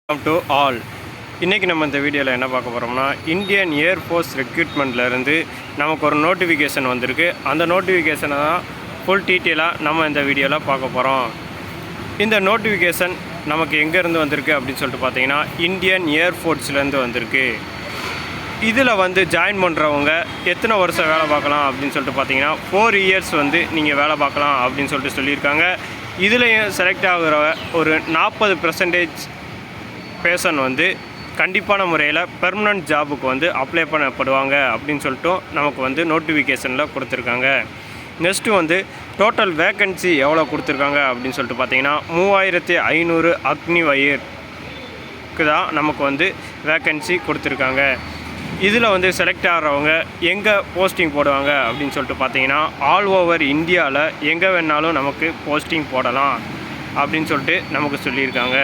Welcome to all. இன்றைக்கி நம்ம இந்த வீடியோவில் என்ன பார்க்க போகிறோம்னா, இந்தியன் ஏர்ஃபோர்ஸ் ரெக்ரூட்மெண்ட்லேருந்து நமக்கு ஒரு நோட்டிஃபிகேஷன் வந்திருக்கு. அந்த நோட்டிஃபிகேஷனை தான் ஃபுல் டீட்டெயிலாக நம்ம இந்த வீடியோவில் பார்க்க போகிறோம். இந்த நோட்டிஃபிகேஷன் நமக்கு எங்கேருந்து வந்திருக்கு அப்படின்னு சொல்லிட்டு பார்த்தீங்கன்னா, இந்தியன் ஏர்ஃபோர்ஸ்லேருந்து வந்திருக்கு. இதில் ஜாயின் பண்ணுறவங்க எத்தனை வருஷம் வேலை பார்க்கலாம் அப்படின்னு சொல்லிட்டு பார்த்தீங்கன்னா 4 இயர்ஸ் நீங்கள் வேலை பார்க்கலாம் அப்படின்னு சொல்லிட்டு சொல்லியிருக்காங்க. இதுலேயும் செலக்ட் ஆகிற ஒரு 40% பேர்சன் கண்டிப்பான முறையில் பெர்மனன்ட் ஜாபுக்கு அப்ளை பண்ணப்படுவாங்க அப்படின்னு சொல்லிட்டும் நமக்கு நோட்டிஃபிகேஷனில் கொடுத்துருக்காங்க. நெக்ஸ்ட்டு டோட்டல் வேக்கன்சி எவ்வளோ கொடுத்துருக்காங்க அப்படின்னு சொல்லிட்டு பார்த்தீங்கன்னா 3500 அக்னி வயருக்கு தான் நமக்கு வேக்கன்சி கொடுத்துருக்காங்க. இதில் செலக்ட் ஆகிறவங்க எங்கே போஸ்டிங் போடுவாங்க அப்படின்னு சொல்லிட்டு பார்த்தீங்கன்னா, ஆல் ஓவர் இந்தியாவில் எங்கே வேணாலும் நமக்கு போஸ்டிங் போடலாம் அப்படின்னு சொல்லிட்டு நமக்கு சொல்லியிருக்காங்க.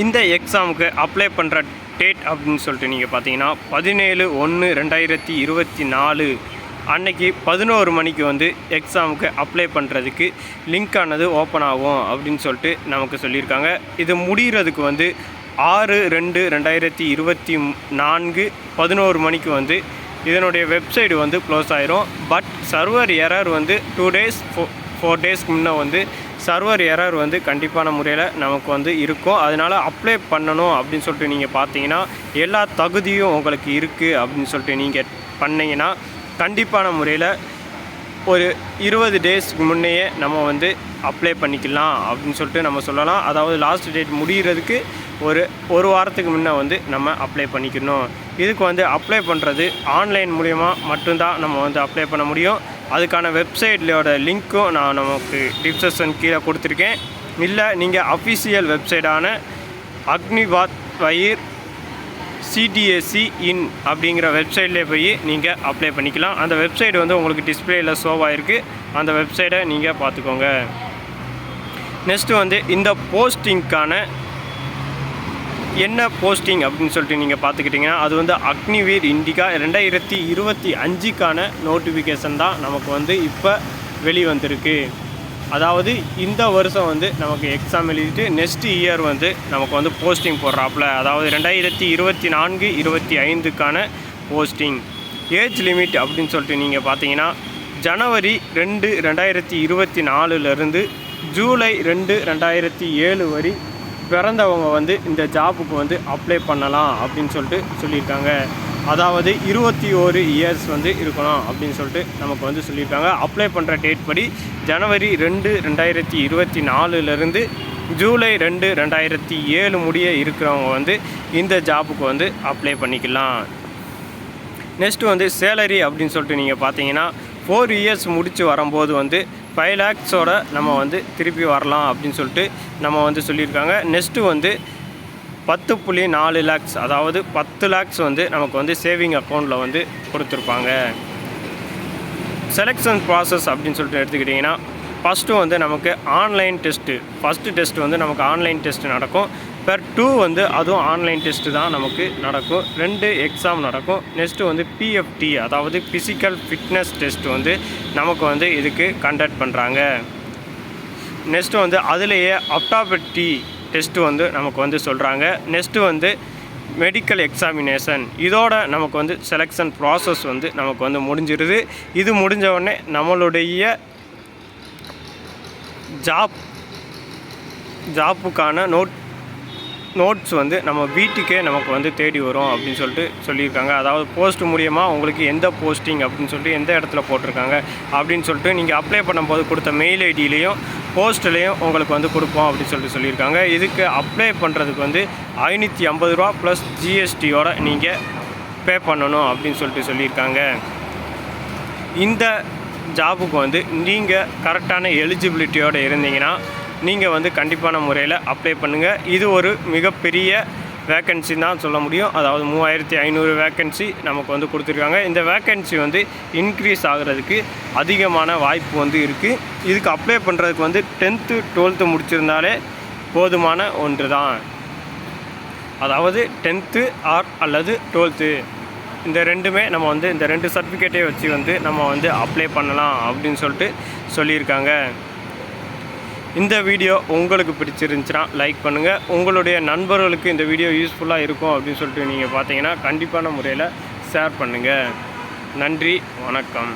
இந்த எக்ஸாமுக்கு அப்ளை பண்ணுற டேட் அப்படின்னு சொல்லிட்டு நீங்கள் பார்த்தீங்கன்னா 17/1/2024 அன்னைக்கு 11 மணிக்கு எக்ஸாமுக்கு அப்ளை பண்ணுறதுக்கு லிங்க் ஆனது ஓப்பன் ஆகும் அப்படின்னு சொல்லிட்டு நமக்கு சொல்லியிருக்காங்க. இது முடிகிறதுக்கு 6/2/2024 11 மணிக்கு இதனுடைய வெப்சைடு க்ளோஸ் ஆயிரும். பட் சர்வர் எரர் 2 days 4 daysக்கு முன்னே சர்வர் எரர் கண்டிப்பான முறையில் நமக்கு இருக்கும். அதனால் அப்ளை பண்ணணும் அப்படின்னு சொல்லிட்டு நீங்கள் பார்த்தீங்கன்னா எல்லா தகுதியும் உங்களுக்கு இருக்குது அப்படின்னு சொல்லிட்டு நீங்கள் பண்ணிங்கன்னா கண்டிப்பான முறையில் ஒரு 20 டேஸ்க்கு முன்னையே நம்ம அப்ளை பண்ணிக்கலாம் அப்படின்னு சொல்லிட்டு நம்ம சொல்லலாம். அதாவது லாஸ்ட் டேட் முடிகிறதுக்கு ஒரு வாரத்துக்கு முன்னே நம்ம அப்ளை பண்ணிக்கணும். இதுக்கு அப்ளை பண்ணுறது ஆன்லைன் மூலயமா மட்டும்தான் நம்ம அப்ளை பண்ண முடியும். அதுக்கான வெப்சைட்லோட லிங்க்கும் நான் நமக்கு டிஸ்கிரிப்ஷன் கீழே கொடுத்துருக்கேன். இல்லை நீங்கள் அஃபிஷியல் வெப்சைட்டான அக்னிபாத் வயர் சிடிஎஸ்சி இன் அப்படிங்கிற வெப்சைட்லேயே போய் நீங்கள் அப்ளை பண்ணிக்கலாம். அந்த வெப்சைட் உங்களுக்கு டிஸ்பிளேயில் ஷோவாகிருக்கு. அந்த வெப்சைட்டை நீங்கள் பார்த்துக்கோங்க. நெக்ஸ்ட்டு இந்த போஸ்டிங்க்கான என்ன போஸ்டிங் அப்படின்னு சொல்லிட்டு நீங்கள் பார்த்துக்கிட்டிங்கன்னா, அது அக்னிவீர் இண்டிகா 2025க்கான நோட்டிஃபிகேஷன் தான் நமக்கு இப்போ வெளிவந்திருக்கு. அதாவது இந்த வருஷம் நமக்கு எக்ஸாம் எழுதிட்டு நெக்ஸ்ட் இயர் நமக்கு போஸ்டிங் போடுறாப்புல. அதாவது 2024-25க்கான போஸ்டிங். ஏஜ் லிமிட் அப்படின்னு சொல்லிட்டு நீங்கள் பார்த்தீங்கன்னா ஜனவரி 2, 2024 ஜூலை 2, 2007 வரை பிறந்தவங்க இந்த ஜாபுக்கு அப்ளை பண்ணலாம் அப்படின்னு சொல்லிட்டு சொல்லியிருக்காங்க. அதாவது 21 இயர்ஸ் இருக்கணும் அப்படின்னு சொல்லிட்டு நமக்கு சொல்லியிருக்காங்க. அப்ளை பண்ணுற டேட் படி ஜனவரி 2, 2024 ஜூலை 2, 2007 முடிய இருக்கிறவங்க இந்த ஜாபுக்கு அப்ளை பண்ணிக்கலாம். நெக்ஸ்ட்டு சேலரி அப்படின்னு சொல்லிட்டு நீங்கள் பார்த்தீங்கன்னா 4 இயர்ஸ் முடித்து வரும்போது 5 lakhsோட நம்ம திருப்பி வரலாம் அப்படின்னு சொல்லிட்டு நம்ம சொல்லியிருக்காங்க. நெக்ஸ்ட்டு 10.4 lakhs அதாவது 10 lakhs நமக்கு சேவிங் அக்கௌண்ட்டில் கொடுத்துருப்பாங்க. செலெக்ஷன் ப்ராசஸ் அப்படின்னு சொல்லிட்டு எடுத்துக்கிட்டிங்கன்னா ஃபஸ்ட்டு நமக்கு ஆன்லைன் டெஸ்ட்டு. ஃபஸ்ட்டு டெஸ்ட்டு நமக்கு ஆன்லைன் டெஸ்ட்டு நடக்கும். பெர் 2 அதுவும் ஆன்லைன் டெஸ்ட்டு தான் நமக்கு நடக்கும். 2 எக்ஸாம் நடக்கும். நெக்ஸ்ட்டு பிஎஃப்டி அதாவது ஃபிசிக்கல் ஃபிட்னஸ் டெஸ்ட்டு நமக்கு இதுக்கு கண்டக்ட் பண்ணுறாங்க. நெக்ஸ்ட்டு அதுலேயே அப்டாபிலிட்டி டெஸ்ட்டு நமக்கு சொல்கிறாங்க. Next medical examination. இதோட நமக்கு செலெக்ஷன் ப்ராசஸ் நமக்கு முடிஞ்சிருது. இது முடிஞ்ச உடனே நம்மளுடைய ஜாப்புக்கான நோட்ஸ் நம்ம வீட்டுக்கே நமக்கு தேடி வரும் அப்படின்னு சொல்லிட்டு சொல்லியிருக்காங்க. அதாவது போஸ்ட் மூலியமாக உங்களுக்கு எந்த போஸ்டிங் அப்படின்னு சொல்லிட்டு எந்த இடத்துல போட்டிருக்காங்க அப்படின்னு சொல்லிட்டு நீங்கள் அப்ளை பண்ணும்போது கொடுத்த மெயில் ஐடியிலையும் போஸ்ட்லேயும் உங்களுக்கு கொடுப்போம் அப்படின்னு சொல்லிட்டு சொல்லியிருக்காங்க. இதுக்கு அப்ளை பண்ணுறதுக்கு 550 ரூபா ப்ளஸ் ஜிஎஸ்டியோட நீங்கள் பே பண்ணணும் அப்படின்னு சொல்லிட்டு சொல்லியிருக்காங்க. இந்த ஜாபுக்கு நீங்கள் கரெக்டான எலிஜிபிலிட்டியோடு இருந்தீங்கன்னா நீங்கள் கண்டிப்பான முறையில் அப்ளை பண்ணுங்கள். இது ஒரு மிகப்பெரிய வேக்கன்சி தான் சொல்ல முடியும். அதாவது 3500 வேக்கன்சி நமக்கு கொடுத்துருக்காங்க. இந்த வேக்கன்சி இன்க்ரீஸ் ஆகிறதுக்கு அதிகமான வாய்ப்பு இருக்குது. இதுக்கு அப்ளை பண்ணுறதுக்கு 10th 12th முடிச்சிருந்தாலே போதுமான ஒன்று தான். அதாவது 10th அல்லது 12th இந்த ரெண்டுமே நம்ம இந்த 2 சர்டிஃபிகேட்டை வச்சு நம்ம அப்ளை பண்ணலாம் அப்படின்னு சொல்லிட்டு சொல்லியிருக்காங்க. இந்த வீடியோ உங்களுக்கு பிடிச்சிருந்துச்சுன்னா லைக் பண்ணுங்கள். உங்களுடைய நண்பர்களுக்கு இந்த வீடியோ யூஸ்ஃபுல்லாக இருக்கும் அப்படின்னு சொல்லிட்டு நீங்கள் பார்த்தீங்கன்னா கண்டிப்பான முறையில் ஷேர் பண்ணுங்கள். நன்றி, வணக்கம்.